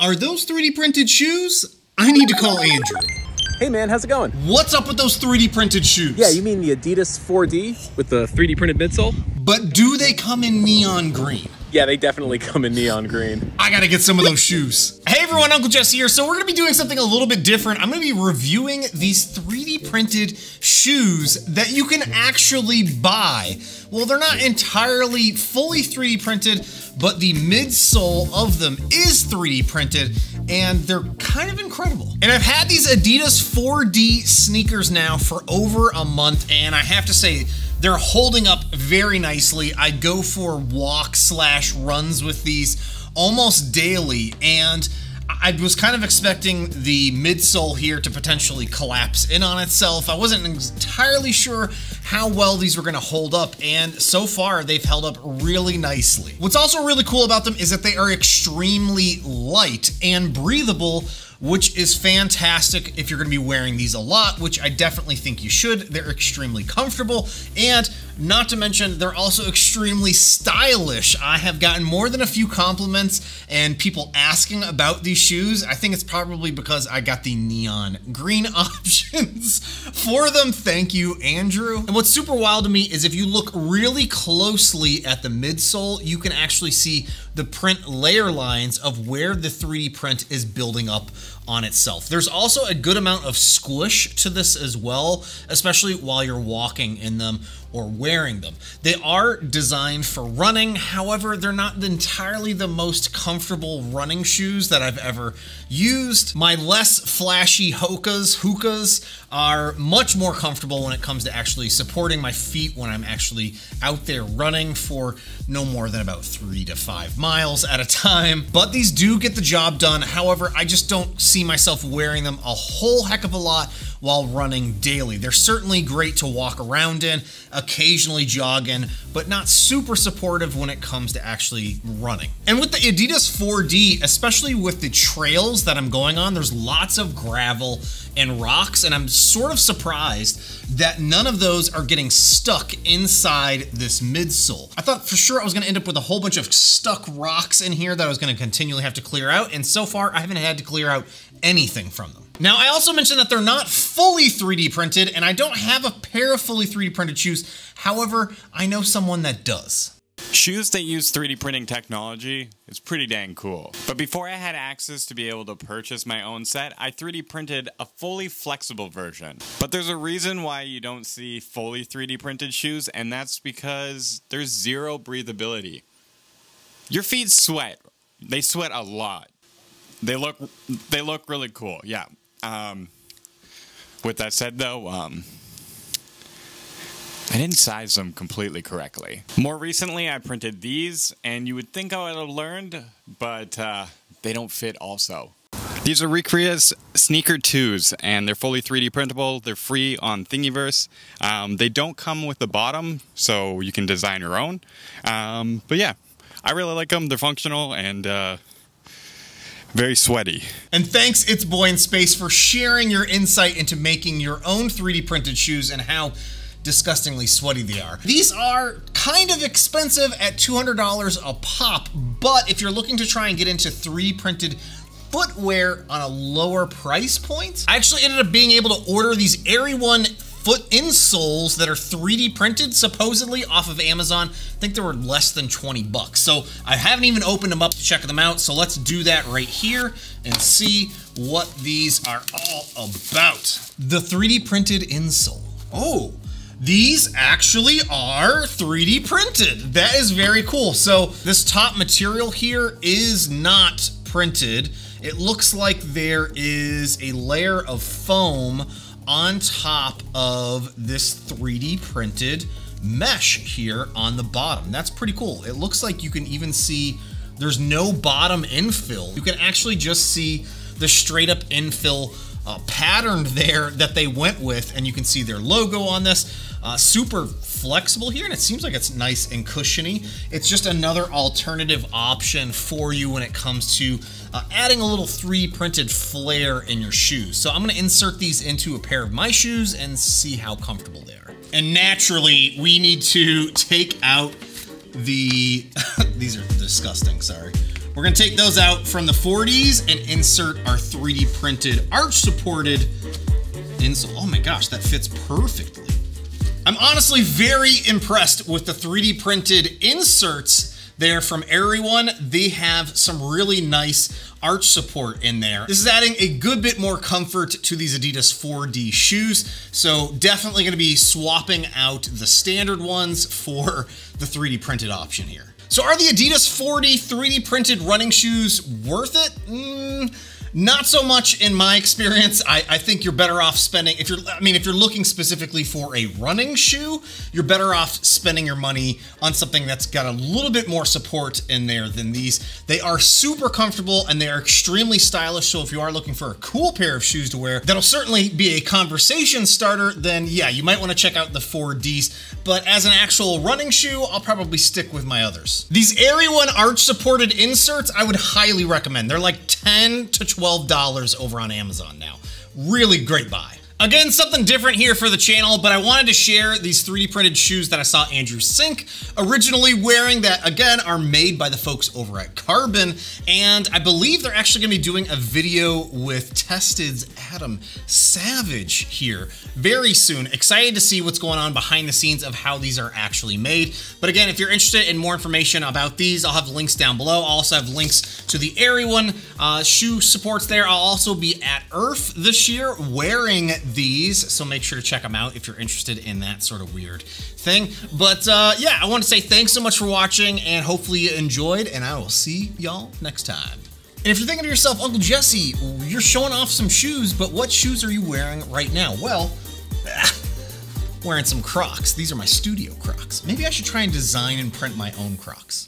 Are those 3D printed shoes? I need to call Andrew. Hey man, how's it going? What's up with those 3D printed shoes? Yeah, you mean the Adidas 4D with the 3D printed midsole? But do they come in neon green? Yeah, they definitely come in neon green. I gotta get some of those shoes. Hey everyone, Uncle Jesse here. So we're gonna be doing something a little bit different. I'm gonna be reviewing these 3D printed shoes that you can actually buy. Well, they're not entirely fully 3D printed, but the midsole of them is 3D printed, and they're kind of incredible. And I've had these Adidas 4D sneakers now for over a month, and I have to say, they're holding up very nicely. I go for walk/runs with these almost daily, and I was kind of expecting the midsole here to potentially collapse in on itself. I wasn't entirely sure how well these were gonna hold up, and so far they've held up really nicely. What's also really cool about them is that they are extremely light and breathable, which is fantastic if you're gonna be wearing these a lot, which I definitely think you should. They're extremely comfortable, and not to mention, they're also extremely stylish. I have gotten more than a few compliments and people asking about these shoes. I think it's probably because I got the neon green options for them. Thank you, Andrew. And what's super wild to me is if you look really closely at the midsole, you can actually see the print layer lines of where the 3D print is building up on itself. There's also a good amount of squish to this as well, especially while you're walking in them or wearing them. They are designed for running, however, they're not entirely the most comfortable running shoes that I've ever used. My less flashy hokas are much more comfortable when it comes to actually supporting my feet when I'm actually out there running for no more than about 3 to 5 miles at a time. But these do get the job done. However, I just don't see myself wearing them a whole heck of a lot while running daily. They're certainly great to walk around in, occasionally jog in, but not super supportive when it comes to actually running. And with the Adidas 4D, especially with the trails that I'm going on, there's lots of gravel and rocks, and I'm sort of surprised that none of those are getting stuck inside this midsole. I thought for sure I was gonna end up with a whole bunch of stuck rocks in here that I was gonna continually have to clear out, and so far I haven't had to clear out anything from them. Now, I also mentioned that they're not fully 3D printed, and I don't have a pair of fully 3D printed shoes. However, I know someone that does. Shoes that use 3D printing technology is pretty dang cool. But before I had access to be able to purchase my own set, I 3D printed a fully flexible version. But there's a reason why you don't see fully 3D printed shoes, and that's because there's zero breathability. Your feet sweat. They sweat a lot. They look really cool, yeah. With that said though, I didn't size them completely correctly. More recently, I printed these, and you would think I would have learned, but they don't fit also. These are Recrea's Sneaker 2s, and they're fully 3D printable. They're free on Thingiverse. They don't come with the bottom, so you can design your own. But yeah, I really like them. They're functional and very sweaty. And thanks, It's Boy in Space, for sharing your insight into making your own 3D printed shoes and how disgustingly sweaty they are. These are kind of expensive at $200 a pop, but if you're looking to try and get into 3D printed footwear on a lower price point, I actually ended up being able to order these Eryone foot insoles that are 3D printed, supposedly off of Amazon. I think they were less than 20 bucks. So I haven't even opened them up to check them out. So let's do that right here and see what these are all about. The 3D printed insole. Oh, these actually are 3D printed. That is very cool. So this top material here is not printed. It looks like there is a layer of foam on top of this 3D printed mesh here on the bottom. That's pretty cool. It looks like you can even see there's no bottom infill. You can actually just see the straight up infill pattern there that they went with, and you can see their logo on this. Super flexible here, and it seems like it's nice and cushiony. It's just another alternative option for you when it comes to adding a little 3D printed flair in your shoes. So I'm gonna insert these into a pair of my shoes and see how comfortable they are. And naturally, we need to take out the, these are disgusting, sorry. We're gonna take those out from the 4Ds and insert our 3D printed arch supported insole. Oh my gosh, that fits perfectly. I'm honestly very impressed with the 3D printed inserts there from Eryone. They have some really nice arch support in there. This is adding a good bit more comfort to these Adidas 4D shoes. So definitely gonna be swapping out the standard ones for the 3D printed option here. So are the Adidas 4D 3D printed running shoes worth it? Not so much in my experience. I think you're better off spending, if you're looking specifically for a running shoe, you're better off spending your money on something that's got a little bit more support in there than these. They are super comfortable and they are extremely stylish. So if you are looking for a cool pair of shoes to wear, that'll certainly be a conversation starter, then yeah, you might want to check out the 4Ds. But as an actual running shoe, I'll probably stick with my others. These Eryone arch supported inserts, I would highly recommend. They're like $10 to $12 over on Amazon now. Really great buy. Again, something different here for the channel, but I wanted to share these 3D printed shoes that I saw Andrew Sink originally wearing that, again, are made by the folks over at Carbon. And I believe they're actually gonna be doing a video with Tested's Adam Savage here very soon. Excited to see what's going on behind the scenes of how these are actually made. But again, if you're interested in more information about these, I'll have links down below. I'll also have links to the Eryone shoe supports there. I'll also be at IRF this year wearing these, so make sure to check them out if you're interested in that sort of weird thing. But yeah, I want to say thanks so much for watching, and hopefully you enjoyed, and I will see y'all next time. And if you're thinking to yourself, Uncle Jesse, you're showing off some shoes, but what shoes are you wearing right now? Well, wearing some Crocs. These are my studio Crocs. Maybe I should try and design and print my own Crocs.